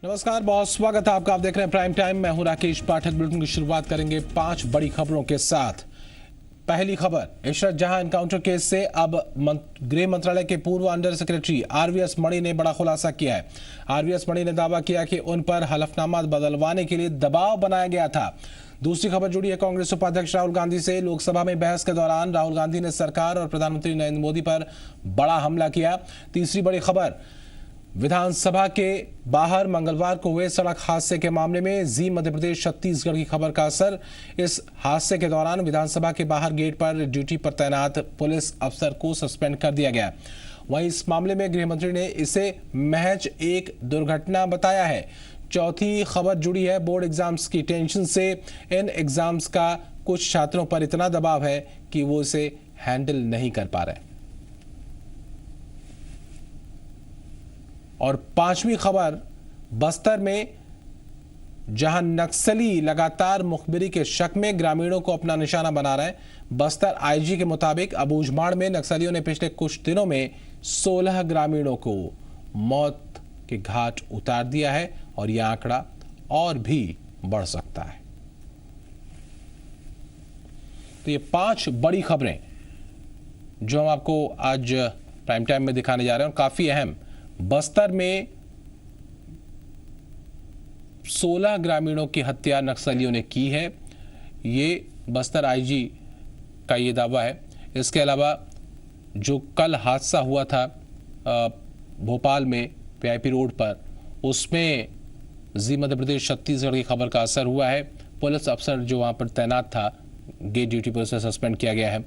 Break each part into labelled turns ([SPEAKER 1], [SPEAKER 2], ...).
[SPEAKER 1] नमस्कार, बहुत स्वागत है आपका। आप देख रहे हैं प्राइम टाइम। मैं हूं राकेश पाठक। बुलेटिन की शुरुआत करेंगे 5 बड़ी खबरों के साथ। पहली खबर, इशरत जहां एनकाउंटर केस से अब गृह मंत्रालय के पूर्व अंडर सेक्रेटरी आरवीएस मणि ने बड़ा खुलासा किया है। आरवीएस मणि ने दावा किया कि उन पर हलफनामा बदलवाने के लिए दबाव बनाया गया था। दूसरी खबर जुड़ी है कांग्रेस उपाध्यक्ष राहुल गांधी से। लोकसभा में बहस के दौरान राहुल गांधी ने सरकार और प्रधानमंत्री नरेंद्र मोदी पर बड़ा हमला किया। तीसरी बड़ी खबर, विधानसभा के बाहर मंगलवार को हुए सड़क हादसे के मामले में जी मध्य प्रदेश छत्तीसगढ़ की खबर का असर। इस हादसे के दौरान विधानसभा के बाहर गेट पर ड्यूटी पर तैनात पुलिस अफसर को सस्पेंड कर दिया गया। वहीं इस मामले में गृह मंत्री ने इसे महज एक दुर्घटना बताया है। चौथी खबर जुड़ी है बोर्ड एग्जाम्स की टेंशन से। इन एग्जाम्स का कुछ छात्रों पर इतना दबाव है कि वो इसे हैंडल नहीं कर पा रहे। और पांचवी खबर, बस्तर में जहां नक्सली लगातार मुखबिरी के शक में ग्रामीणों को अपना निशाना बना रहे हैं। बस्तर आईजी के मुताबिक अबूझमाड़ में नक्सलियों ने पिछले कुछ दिनों में 16 ग्रामीणों को मौत के घाट उतार दिया है और यह आंकड़ा और भी बढ़ सकता है। तो ये 5 बड़ी खबरें जो हम आपको आज प्राइम टाइम में दिखाने जा रहे हैं और काफी अहम। बस्तर में 16 ग्रामीणों की हत्या नक्सलियों ने की है, ये बस्तर आईजी का ये दावा है। इसके अलावा जो कल हादसा हुआ था भोपाल में पीआईपी रोड पर, उसमें जी मध्य प्रदेश छत्तीसगढ़ की खबर का असर हुआ है। पुलिस अफसर जो वहां पर तैनात था, गेट ड्यूटी पर उसे सस्पेंड किया गया है।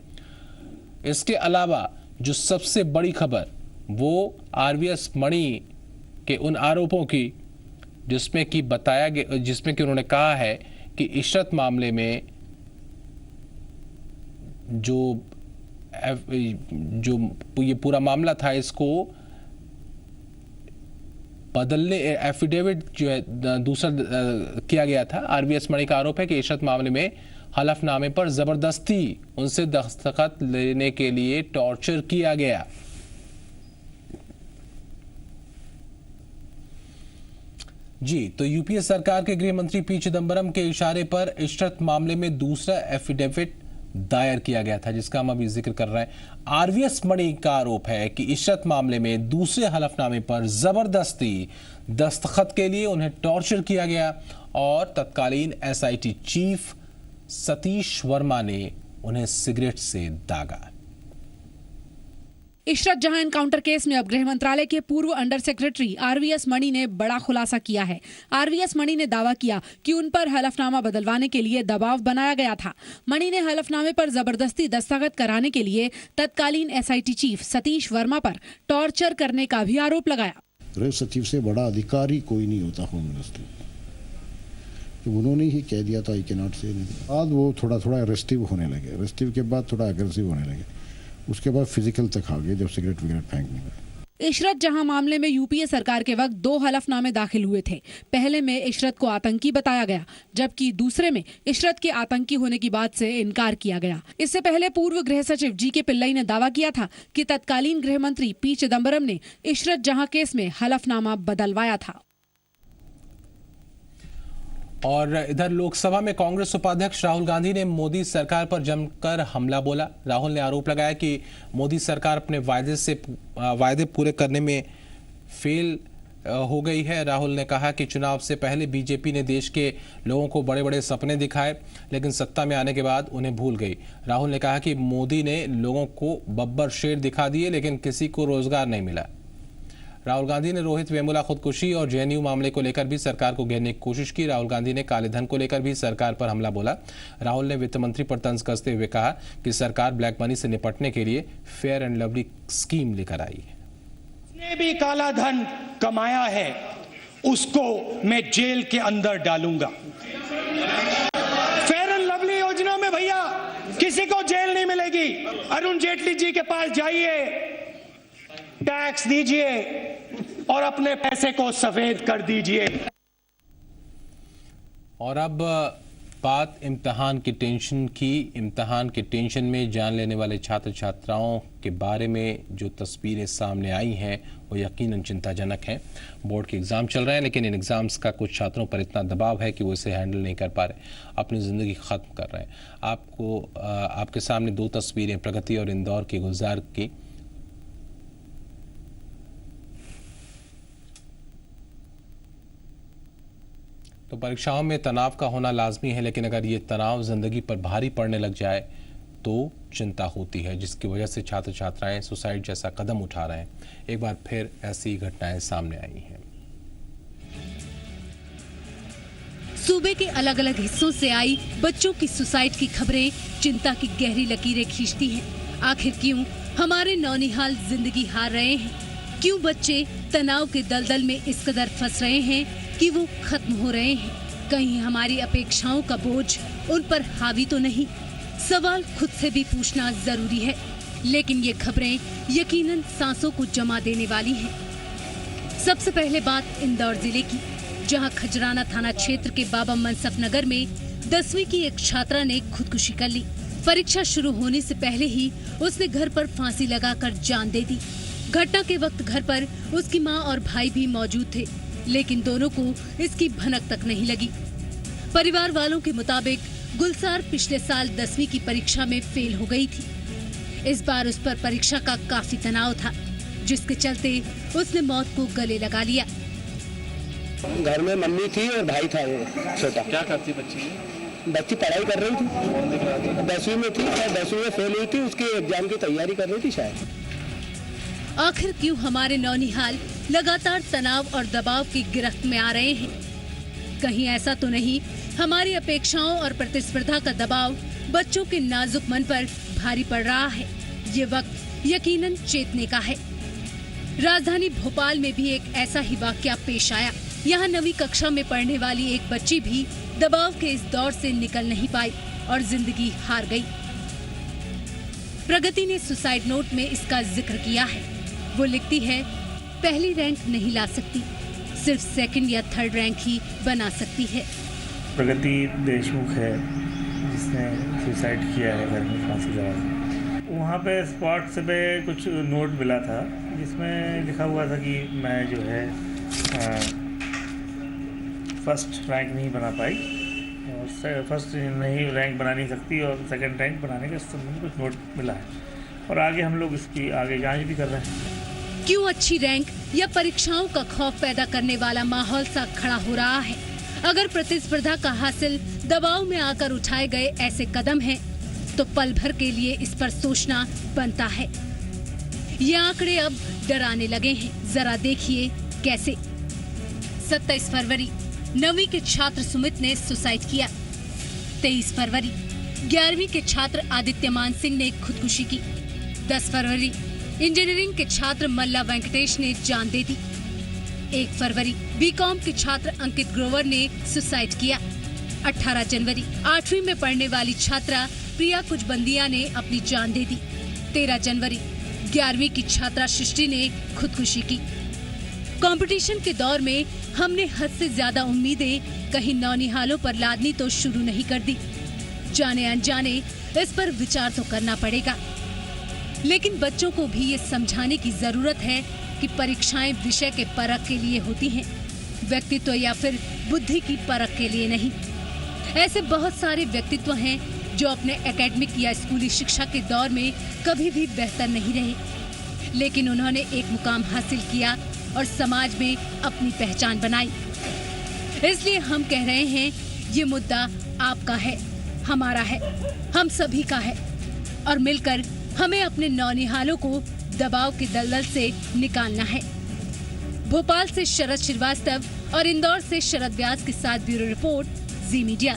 [SPEAKER 1] इसके अलावा जो सबसे बड़ी खबर वो आरवीएस मणि के उन आरोपों की जिसमें कि बताया गया, जिसमें कि उन्होंने कहा है कि इशरत मामले में जो ये पूरा मामला था, इसको बदलने एफिडेविट जो है दूसरा किया गया था। आरवीएस मणि का आरोप है कि इशरत मामले में हलफनामे पर जबरदस्ती उनसे दस्तखत लेने के लिए टॉर्चर किया गया। जी, तो यूपीए सरकार के गृह मंत्री पी चिदंबरम के इशारे पर इशरत मामले में दूसरा एफिडेविट दायर किया गया था, जिसका हम अभी जिक्र कर रहे हैं। आरवीएस मणि का आरोप है कि इशरत मामले में दूसरे हलफनामे पर जबरदस्ती दस्तखत के लिए उन्हें टॉर्चर किया गया और तत्कालीन एसआईटी चीफ सतीश वर्मा ने उन्हें सिगरेट से दागा।
[SPEAKER 2] इशरत जहां एनकाउंटर केस में अब गृह मंत्रालय के पूर्व अंडर सेक्रेटरी आरवीएस मणि ने बड़ा खुलासा किया है। आरवीएस मणि ने दावा किया कि उन पर हलफनामा बदलवाने के लिए दबाव बनाया गया था। मणि ने हलफनामे पर जबरदस्ती दस्तखत कराने के लिए तत्कालीन एसआईटी चीफ सतीश वर्मा पर टॉर्चर करने का भी आरोप लगाया।
[SPEAKER 3] गृह सचिव से बड़ा अधिकारी कोई नहीं होता होम मिनिस्टर, तो उन्होंने ही कह दिया था आई कैन नॉट से। बाद वो थोड़ा रेस्टिव होने लगे, रेस्टिव के बाद थोड़ा एग्रेसिव होने लगे, उसके बाद फिजिकल तक आ गए जब सिगरेट विगरेट फेंकने लगे।
[SPEAKER 2] इशरत जहां मामले में यूपीए सरकार के वक्त 2 हलफनामे दाखिल हुए थे। पहले में इशरत को आतंकी बताया गया, जबकि दूसरे में इशरत के आतंकी होने की बात से इनकार किया गया। इससे पहले पूर्व गृह सचिव जी.के. पिल्लई ने दावा किया था कि तत्कालीन गृह मंत्री पी चिदंबरम ने इशरत जहां केस में हलफनामा बदलवाया था।
[SPEAKER 1] और इधर लोकसभा में कांग्रेस उपाध्यक्ष राहुल गांधी ने मोदी सरकार पर जमकर हमला बोला। राहुल ने आरोप लगाया कि मोदी सरकार अपने वायदे पूरे करने में फेल हो गई है। राहुल ने कहा कि चुनाव से पहले बीजेपी ने देश के लोगों को बड़े बड़े सपने दिखाए, लेकिन सत्ता में आने के बाद उन्हें भूल गई। राहुल ने कहा कि मोदी ने लोगों को बब्बर शेर दिखा दिए, लेकिन किसी को रोजगार नहीं मिला। राहुल गांधी ने रोहित वेमुला खुदकुशी और जेएनयू मामले को लेकर भी सरकार को घेरने की कोशिश की। राहुल गांधी ने काले धन को लेकर भी सरकार पर हमला बोला। राहुल ने वित्त मंत्री पर तंज कसते हुए कहा कि सरकार ब्लैक मनी से निपटने के लिए फेयर एंड लवली स्कीम लेकर आई है।
[SPEAKER 4] जिसने भी काला धन कमाया है उसको मैं जेल के अंदर डालूंगा। फेयर एंड लवली योजना में भैया किसी को जेल नहीं मिलेगी। अरुण जेटली जी के पास जाइए, टैक्स दीजिए और अपने पैसे को सफेद कर दीजिए।
[SPEAKER 1] और अब बात इम्तहान की टेंशन की। इम्तहान के टेंशन में जान लेने वाले छात्र छात्राओं के बारे में जो तस्वीरें सामने आई हैं वो यकीनन चिंताजनक हैं। बोर्ड के एग्ज़ाम चल रहे हैं, लेकिन इन एग्ज़ाम्स का कुछ छात्रों पर इतना दबाव है कि वो इसे हैंडल नहीं कर पा रहे, अपनी ज़िंदगी ख़त्म कर रहे हैं। आपके सामने दो तस्वीरें प्रगति और इंदौर के गुलजार की। तो परीक्षाओं में तनाव का होना लाजमी है, लेकिन अगर ये तनाव ज़िंदगी पर भारी पड़ने लग जाए तो चिंता होती है, जिसकी वजह से छात्र छात्राएं सुसाइड जैसा कदम उठा रहे हैं। एक बार फिर ऐसी घटनाएं सामने आई हैं।
[SPEAKER 2] सूबे के अलग अलग हिस्सों से आई बच्चों की सुसाइड की खबरें चिंता की गहरी लकीरें खींचती हैं। आखिर क्यों हमारे नौनिहाल जिंदगी हार रहे हैं? क्यों बच्चे तनाव के दलदल में इस कदर फंस रहे हैं कि वो खत्म हो रहे हैं? कहीं हमारी अपेक्षाओं का बोझ उन पर हावी तो नहीं? सवाल खुद से भी पूछना जरूरी है, लेकिन ये खबरें यकीनन सांसों को जमा देने वाली हैं। सबसे पहले बात इंदौर जिले की, जहां खजराना थाना क्षेत्र के बाबा मनसफ नगर में 10वीं की एक छात्रा ने खुदकुशी कर ली। परीक्षा शुरू होने से पहले ही उसने घर पर फांसी लगाकर जान दे दी। घटना के वक्त घर पर उसकी मां और भाई भी मौजूद थे, लेकिन दोनों को इसकी भनक तक नहीं लगी। परिवार वालों के मुताबिक गुलजार पिछले साल 10वीं की परीक्षा में फेल हो गई थी। इस बार उस पर परीक्षा का काफी तनाव था, जिसके चलते उसने मौत को गले लगा लिया।
[SPEAKER 5] घर में मम्मी थी और भाई था वो छोटा।
[SPEAKER 6] क्या करती बच्ची?
[SPEAKER 5] बच्ची पढ़ाई कर रही थी, 10वीं में थी और 10वीं में फेल हुई थी, उसके एग्जाम की तैयारी कर रही थी शायद।
[SPEAKER 2] आखिर क्यों हमारे नौनिहाल लगातार तनाव और दबाव की गिरफ्त में आ रहे हैं? कहीं ऐसा तो नहीं हमारी अपेक्षाओं और प्रतिस्पर्धा का दबाव बच्चों के नाजुक मन पर भारी पड़ रहा है? ये वक्त यकीनन चेतने का है। राजधानी भोपाल में भी एक ऐसा ही वाकया पेश आया। यहाँ 9वीं कक्षा में पढ़ने वाली एक बच्ची भी दबाव के इस दौर से निकल नहीं पाई और जिंदगी हार गई। प्रगति ने सुसाइड नोट में इसका जिक्र किया है। वो लिखती है, पहली रैंक नहीं ला सकती, सिर्फ सेकंड या थर्ड रैंक ही बना सकती है।
[SPEAKER 6] प्रगति देशमुख है जिसने सुसाइड किया है घर में फांसी लगा। वहाँ पे स्पॉट से पे कुछ नोट मिला था जिसमें लिखा हुआ था कि मैं जो है फर्स्ट रैंक नहीं बना पाई और फर्स्ट नहीं रैंक बना नहीं सकती और सेकंड रैंक बनाने के संबंध में कुछ नोट मिला है और आगे हम लोग इसकी आगे जांच भी कर रहे हैं।
[SPEAKER 2] क्यों अच्छी रैंक या परीक्षाओं का खौफ पैदा करने वाला माहौल सा खड़ा हो रहा है? अगर प्रतिस्पर्धा का हासिल दबाव में आकर उठाए गए ऐसे कदम हैं, तो पल भर के लिए इस पर सोचना बनता है। ये आंकड़े अब डराने लगे हैं, जरा देखिए कैसे। 27 फरवरी 9वीं के छात्र सुमित ने सुसाइड किया। 23 फरवरी 11वीं के छात्र आदित्य मान सिंह ने खुदकुशी की। 10 फरवरी इंजीनियरिंग के छात्र मल्ला वेंकटेश ने जान दे दी। 1 फरवरी बीकॉम के छात्र अंकित ग्रोवर ने सुसाइड किया। 18 जनवरी 8वीं में पढ़ने वाली छात्रा प्रिया कुजबंदिया ने अपनी जान दे दी। 13 जनवरी 11वीं की छात्रा सृष्टि ने खुदकुशी की। कंपटीशन के दौर में हमने हद से ज्यादा उम्मीदें कहीं नौनिहालों पर लादनी तो शुरू नहीं कर दी। जाने अनजाने इस पर विचार तो करना पड़ेगा, लेकिन बच्चों को भी ये समझाने की जरूरत है कि परीक्षाएं विषय के परख के लिए होती हैं, व्यक्तित्व या फिर बुद्धि की परख के लिए नहीं। ऐसे बहुत सारे व्यक्तित्व हैं जो अपने एकेडमिक या स्कूली शिक्षा के दौर में कभी भी बेहतर नहीं रहे, लेकिन उन्होंने एक मुकाम हासिल किया और समाज में अपनी पहचान बनाई। इसलिए हम कह रहे हैं, ये मुद्दा आपका है, हमारा है, हम सभी का है और मिलकर हमें अपने नौनिहालों को दबाव के दलदल से निकालना है। भोपाल से शरद श्रीवास्तव और इंदौर से शरद व्यास के साथ ब्यूरो रिपोर्ट, जी मीडिया।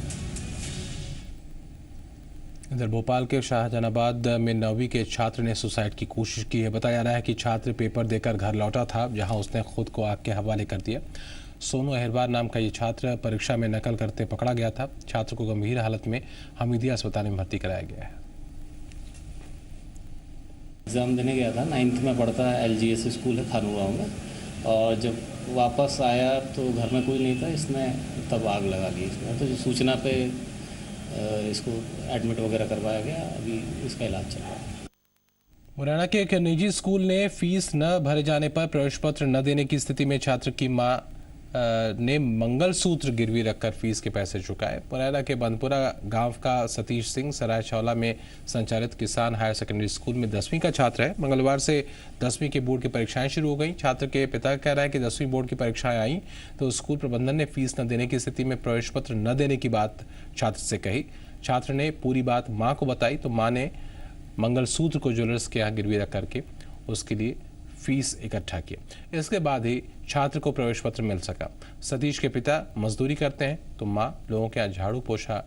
[SPEAKER 1] इधर भोपाल के शाहजहानाबाद में 9वीं के छात्र ने सुसाइड की कोशिश की है। बताया जा रहा है कि छात्र पेपर देकर घर लौटा था, जहां उसने खुद को आग के हवाले कर दिया। सोनू अहिरवार नाम का ये छात्र परीक्षा में नकल करते पकड़ा गया था। छात्र को गंभीर हालत में हमीदिया अस्पताल में भर्ती कराया गया है।
[SPEAKER 7] एग्ज़ाम देने गया था, 9th में पढ़ता है, LGS स्कूल है खानू गाँव में, और जब वापस आया तो घर में कोई नहीं था, इसने तब आग लगा दी इसमें। तो सूचना पे इसको एडमिट वगैरह करवाया गया, अभी इसका इलाज चल रहा है।
[SPEAKER 1] मुरैना के एक निजी स्कूल ने फीस न भरे जाने पर प्रवेश पत्र न देने की स्थिति में छात्र की मां ने मंगलसूत्र गिरवी रखकर फीस के पैसे चुकाए। मुरैना के बंदपुरा गांव का सतीश सिंह सराय चौला में संचालित किसान हायर सेकेंडरी स्कूल में 10वीं का छात्र है। मंगलवार से 10वीं के बोर्ड की परीक्षाएं शुरू हो गई। छात्र के पिता कह रहा है कि 10वीं बोर्ड की परीक्षाएं आई तो स्कूल प्रबंधन ने फीस न देने की स्थिति में प्रवेश पत्र न देने की बात छात्र से कही। छात्र ने पूरी बात मां को बताई तो मां ने मंगलसूत्र को ज्वेलर्स के यहाँ गिरवी रख करके उसके लिए फीस इकट्ठा किया। इसके बाद ही छात्र को प्रवेश पत्र मिल सका। सतीश के पिता मजदूरी करते हैं तो मां लोगों के यहाँ झाड़ू पोछा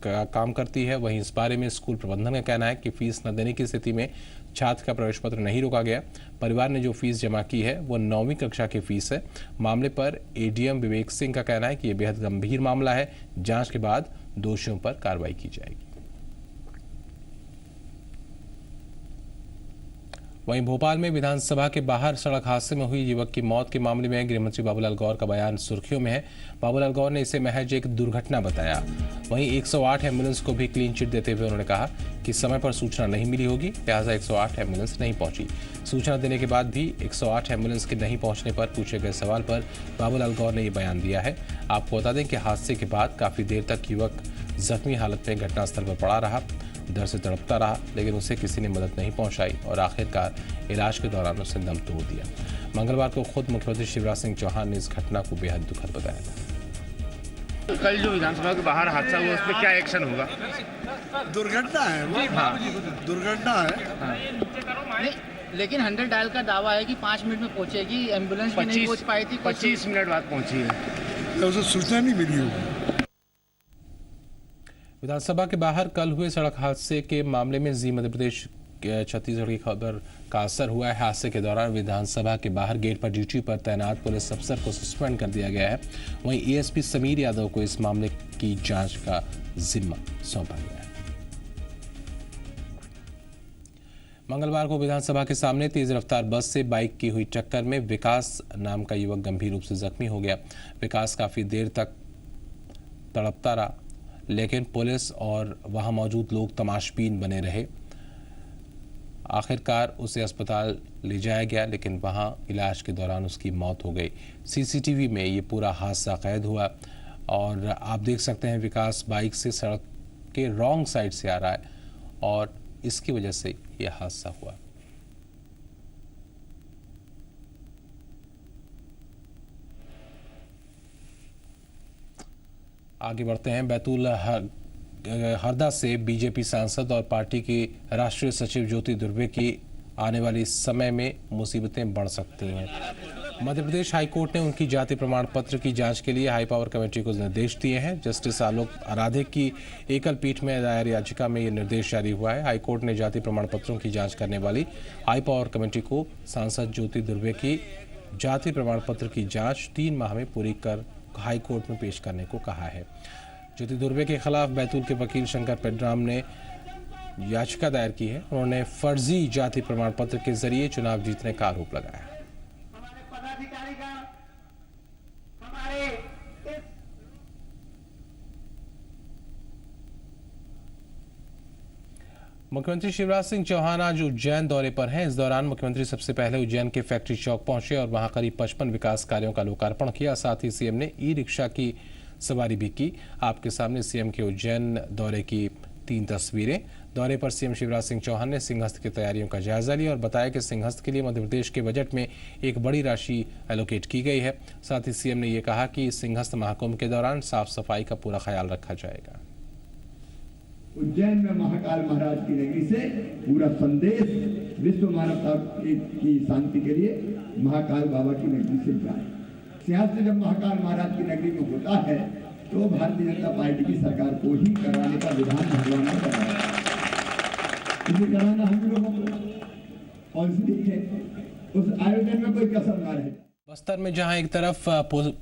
[SPEAKER 1] का काम करती है। वहीं इस बारे में स्कूल प्रबंधन का कहना है कि फीस न देने की स्थिति में छात्र का प्रवेश पत्र नहीं रोका गया। परिवार ने जो फीस जमा की है वो 9वीं कक्षा की फीस है। मामले पर एडीएम विवेक सिंह का कहना है कि यह बेहद गंभीर मामला है। जांच के बाद दोषियों पर कार्रवाई की जाएगी। वहीं भोपाल में विधानसभा के बाहर सड़क हादसे में हुई युवक की मौत के मामले में गृहमंत्री बाबूलाल गौर का बयान सुर्खियों में है। बाबूलाल गौर ने इसे महज एक दुर्घटना बताया। वहीं 108 एम्बुलेंस को भी क्लीन चिट देते हुए उन्होंने कहा कि समय पर सूचना नहीं मिली होगी, लिहाजा 108 एम्बुलेंस नहीं पहुंची। सूचना देने के बाद भी 108 एम्बुलेंस के नहीं पहुंचने पर पूछे गए सवाल पर बाबूलाल गौर ने ये बयान दिया है। आपको बता दें कि हादसे के बाद काफी देर तक युवक जख्मी हालत में घटनास्थल पर पड़ा रहा, डर से तड़पता रहा, लेकिन उसे किसी ने मदद नहीं पहुंचाई और आखिरकार इलाज के दौरान उसने दम तोड़ दिया। मंगलवार को खुद मुख्यमंत्री शिवराज सिंह चौहान ने इस घटना को बेहद दुखद बताया था।
[SPEAKER 8] कल जो विधानसभा के बाहर हादसा हुआ उस पर क्या एक्शन होगा?
[SPEAKER 9] दुर्घटना है वो। हाँ दुर्घटना है।
[SPEAKER 10] नहीं, लेकिन 100 डायल का दावा है कि 5 मिनट में पहुंचेगी। एम्बुलेंस भी नहीं पहुंच पाई थी,
[SPEAKER 8] 25 मिनट बाद पहुंची है।
[SPEAKER 9] तो उसे सूचना नहीं मिली होगी।
[SPEAKER 1] विधानसभा के बाहर कल हुए सड़क हादसे के मामले में जी मध्य प्रदेश छत्तीसगढ़ की खबर का असर हुआ है। हादसे के दौरान विधानसभा के बाहर गेट पर ड्यूटी पर तैनात पुलिस अफसर को सस्पेंड कर दिया गया है। वहीं एएसपी समीर यादव को इस मामले की जांच का जिम्मा सौंपा गया है। मंगलवार को विधानसभा के सामने तेज रफ्तार बस से बाइक की हुई टक्कर में विकास नाम का युवक गंभीर रूप से जख्मी हो गया। विकास काफी देर तक तड़पता रहा, लेकिन पुलिस और वहां मौजूद लोग तमाशबीन बने रहे। आखिरकार उसे अस्पताल ले जाया गया, लेकिन वहां इलाज के दौरान उसकी मौत हो गई। सीसीटीवी में ये पूरा हादसा कैद हुआ और आप देख सकते हैं विकास बाइक से सड़क के रॉन्ग साइड से आ रहा है और इसकी वजह से यह हादसा हुआ। आगे बढ़ते हैं। बैतूल हरदा से बीजेपी सांसद और पार्टी की राष्ट्रीय सचिव ज्योति दुर्वे की आने वाले समय में मुसीबतें बढ़ सकती हैं। मध्य प्रदेश हाईकोर्ट ने उनकी जाति प्रमाण पत्र की जांच के लिए हाई पावर कमेटी को निर्देश दिए हैं। जस्टिस आलोक आराधे की एकल पीठ में दायर याचिका में ये निर्देश जारी हुआ है। हाईकोर्ट ने जाति प्रमाण पत्रों की जांच करने वाली हाई पावर कमेटी को सांसद ज्योति दुर्वे की जाति प्रमाण पत्र की जाँच 3 माह में पूरी कर हाई कोर्ट में पेश करने को कहा है। ज्योति दुर्वे के खिलाफ बैतूल के वकील शंकर पेड्राम ने याचिका दायर की है। उन्होंने फर्जी जाति प्रमाण पत्र के जरिए चुनाव जीतने का आरोप लगाया। मुख्यमंत्री शिवराज सिंह चौहान आज उज्जैन दौरे पर हैं। इस दौरान मुख्यमंत्री सबसे पहले उज्जैन के फैक्ट्री चौक पहुंचे और वहां करीब 55 विकास कार्यों का लोकार्पण किया। साथ ही सीएम ने ई रिक्शा की सवारी भी की। आपके सामने सीएम के उज्जैन दौरे की 3 तस्वीरें। दौरे पर सीएम शिवराज सिंह चौहान ने सिंहस्थ की तैयारियों का जायजा लिया और बताया कि सिंहस्थ के लिए मध्य प्रदेश के बजट में एक बड़ी राशि एलोकेट की गई है। साथ ही सीएम ने यह कहा कि सिंहस्थ महाकुंभ के दौरान साफ सफाई का पूरा ख्याल रखा जाएगा।
[SPEAKER 11] उज्जैन में महाकाल महाराज की नगरी से पूरा संदेश विश्व मानवता की शांति के लिए महाकाल बाबा की नगरी से जाए। सिंहस्थ जब महाकाल महाराज की नगरी में होता है तो भारतीय जनता पार्टी की सरकार को ही करवाने का विधान भगवान ने कराया, इसे कराना हम लोगों को और इसलिए उस आयोजन में कोई कसर ना रहे।
[SPEAKER 1] बस्तर में जहां एक तरफ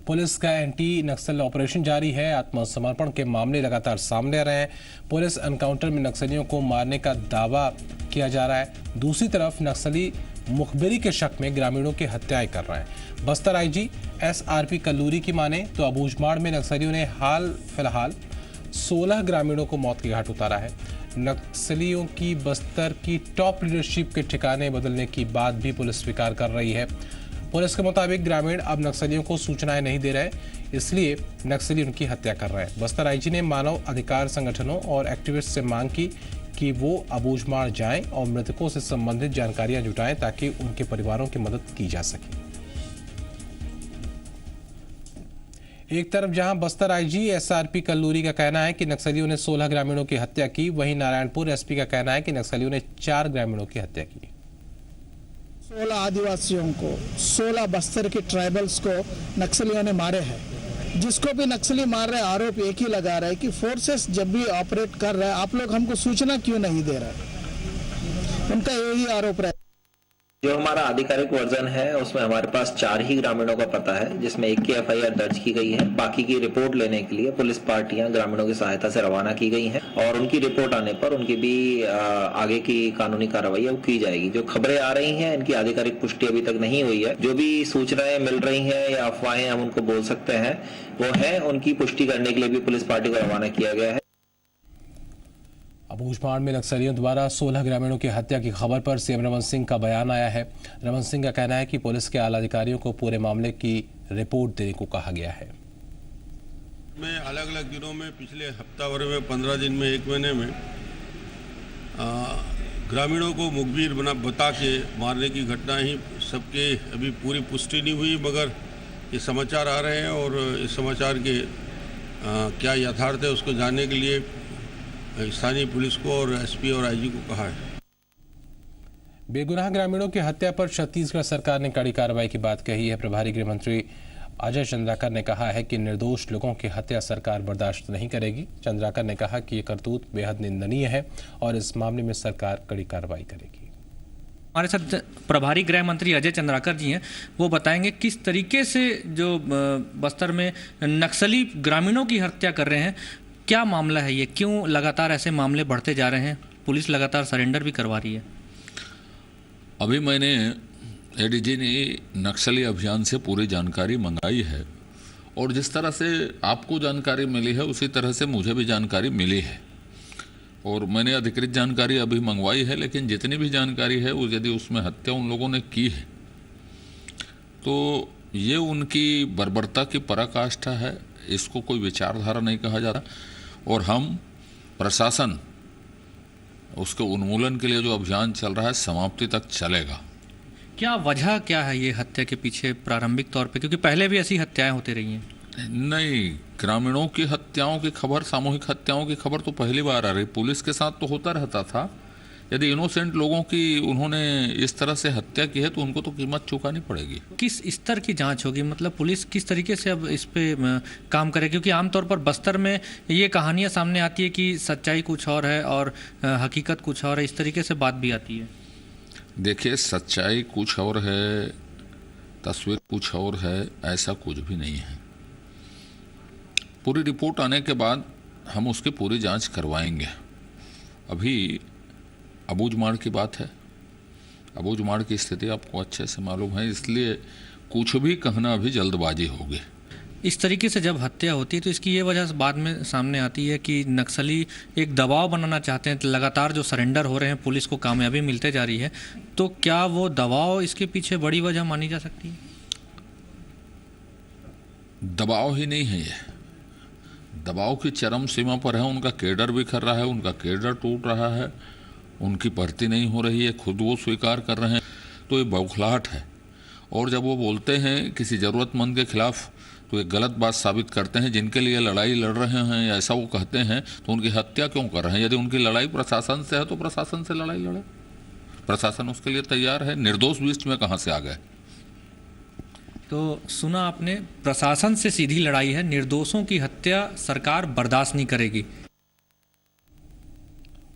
[SPEAKER 1] पुलिस का एंटी नक्सल ऑपरेशन जारी है, आत्मसमर्पण के मामले लगातार सामने आ रहे हैं। पुलिस एनकाउंटर में नक्सलियों को मारने का दावा किया जा रहा है। दूसरी तरफ नक्सली मुखबिरी के शक में ग्रामीणों की हत्याएं कर रहे हैं। बस्तर आईजी SRP कल्लूरी की माने तो अबूझमाड़ में नक्सलियों ने हाल फिलहाल 16 ग्रामीणों को मौत के घाट उतारा है। नक्सलियों की बस्तर की टॉप लीडरशिप के ठिकाने बदलने की बात भी पुलिस स्वीकार कर रही है। पुलिस के मुताबिक ग्रामीण अब नक्सलियों को सूचनाएं नहीं दे रहे, इसलिए नक्सली उनकी हत्या कर रहे हैं। बस्तर आईजी ने मानव अधिकार संगठनों और एक्टिविस्ट से मांग की कि वो अबूझमाड़ जाएं और मृतकों से संबंधित जानकारियां जुटाएं ताकि उनके परिवारों की मदद की जा सके। एक तरफ जहां बस्तर आईजी एसआरपी कल्लूरी का कहना है कि नक्सलियों ने 16 ग्रामीणों की हत्या की, वहीं नारायणपुर एसपी का कहना है कि नक्सलियों ने 4 ग्रामीणों की हत्या की।
[SPEAKER 12] 16 आदिवासियों को, 16 बस्तर के ट्राइबल्स को नक्सलियों ने मारे हैं। जिसको भी नक्सली मार रहे आरोप एक ही लगा रहा है कि फोर्सेस जब भी ऑपरेट कर रहे हैं आप लोग हमको सूचना क्यों नहीं दे रहे, उनका यही आरोप है।
[SPEAKER 13] जो हमारा आधिकारिक वर्जन है उसमें हमारे पास 4 ही ग्रामीणों का पता है, जिसमें 1 की एफआईआर दर्ज की गई है। बाकी की रिपोर्ट लेने के लिए पुलिस पार्टियां ग्रामीणों की सहायता से रवाना की गई हैं और उनकी रिपोर्ट आने पर उनकी भी आगे की कानूनी कार्रवाई है वो की जाएगी। जो खबरें आ रही हैं इनकी आधिकारिक पुष्टि अभी तक नहीं हुई है। जो भी सूचनाएं मिल रही हैं या अफवाहें हम उनको बोल सकते हैं वो है, उनकी पुष्टि करने के लिए भी पुलिस पार्टी को रवाना किया गया है।
[SPEAKER 1] अबूझमाड़ में नक्सलियों द्वारा 16 ग्रामीणों की हत्या की खबर पर सीएम रमन सिंह का बयान आया है। रमन सिंह का कहना है कि पुलिस के आला अधिकारियों को पूरे मामले की रिपोर्ट देने को कहा गया है।
[SPEAKER 9] मैं अलग अलग दिनों में पिछले हफ्ता भर में 15 दिन में 1 महीने में ग्रामीणों को मुखबिर बता के मारने की घटना ही सबके अभी पूरी पुष्टि नहीं हुई, मगर ये समाचार आ रहे हैं और इस समाचार के क्या यथार्थ है उसको जानने के लिए स्थानीय पुलिस को और एसपी और आईजी को कहा है।
[SPEAKER 1] बेगुनाह ग्रामीणों की हत्या पर छत्तीसगढ़ सरकार ने कड़ी कार्रवाई की बात कही है। प्रभारी गृह मंत्री अजय चंद्राकर ने कहा है कि निर्दोष लोगों की हत्या सरकार बर्दाश्त नहीं करेगी। चंद्राकर ने कहा कि ये करतूत बेहद निंदनीय है और इस मामले में सरकार कड़ी कार्रवाई करेगी।
[SPEAKER 14] हमारे साथ प्रभारी गृह मंत्री अजय चंद्राकर जी हैं, वो बताएंगे किस तरीके से जो बस्तर में नक्सली ग्रामीणों की हत्या कर रहे हैं, क्या मामला है ये, क्यों लगातार ऐसे मामले बढ़ते जा रहे हैं, पुलिस लगातार सरेंडर भी करवा रही है।
[SPEAKER 15] अभी मैंने एडीजी ने नक्सली अभियान से पूरी जानकारी मंगाई है और जिस तरह से आपको जानकारी मिली है उसी तरह से मुझे भी जानकारी मिली है और मैंने अधिकृत जानकारी अभी मंगवाई है। लेकिन जितनी भी जानकारी है वो यदि उसमें हत्या उन लोगों ने की है तो ये उनकी बर्बरता की पराकाष्ठा है, इसको कोई विचारधारा नहीं कहा जाता और हम प्रशासन उसके उन्मूलन के लिए जो अभियान चल रहा है समाप्ति तक चलेगा।
[SPEAKER 14] क्या वजह क्या है ये हत्या के पीछे प्रारंभिक तौर पे, क्योंकि पहले भी ऐसी हत्याएं होती रही हैं।
[SPEAKER 15] नहीं, ग्रामीणों की हत्याओं की खबर, सामूहिक हत्याओं की खबर तो पहली बार आ रही। पुलिस के साथ तो होता रहता था। यदि इनोसेंट लोगों की उन्होंने इस तरह से हत्या की है तो उनको तो कीमत चुकानी पड़ेगी।
[SPEAKER 14] किस स्तर की जांच होगी, मतलब पुलिस किस तरीके से अब इस पे काम करे, क्योंकि आमतौर पर बस्तर में ये कहानियां सामने आती है कि सच्चाई कुछ और है और हकीकत कुछ और है, इस तरीके से बात भी आती है।
[SPEAKER 15] देखिए, सच्चाई कुछ और है, तस्वीर कुछ और है, ऐसा कुछ भी नहीं है। पूरी रिपोर्ट आने के बाद हम उसकी पूरी जांच करवाएंगे। अभी अबूझमाड़ की बात है, अबूझमाड़ की स्थिति आपको अच्छे से मालूम है, इसलिए कुछ भी कहना अभी जल्दबाजी होगी।
[SPEAKER 14] इस तरीके से जब हत्या होती है तो इसकी ये वजह बाद में सामने आती है कि नक्सली एक दबाव बनाना चाहते हैं। लगातार जो सरेंडर हो रहे हैं, पुलिस को कामयाबी मिलते जा रही है, तो क्या वो दबाव इसके पीछे बड़ी वजह मानी जा सकती है?
[SPEAKER 15] दबाव ही नहीं है, ये दबाव की चरम सीमा पर है। उनका केडर बिखर रहा है, उनका केडर टूट रहा है, उनकी भर्ती नहीं हो रही है, खुद वो स्वीकार कर रहे हैं, तो ये बौखलाहट है। और जब वो बोलते हैं किसी ज़रूरतमंद के खिलाफ तो एक गलत बात साबित करते हैं। जिनके लिए लड़ाई लड़ रहे हैं ऐसा वो कहते हैं तो उनकी हत्या क्यों कर रहे हैं? यदि उनकी लड़ाई प्रशासन से है तो प्रशासन से लड़ाई लड़े, प्रशासन उसके लिए तैयार है। निर्दोष बीच में कहाँ से आ गए?
[SPEAKER 14] तो सुना आपने, प्रशासन से सीधी लड़ाई है, निर्दोषों की हत्या सरकार बर्दाश्त नहीं करेगी।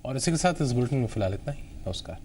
[SPEAKER 1] और इसी के साथ इस बुलेटिन में फिलहाल इतना ही। नमस्कार।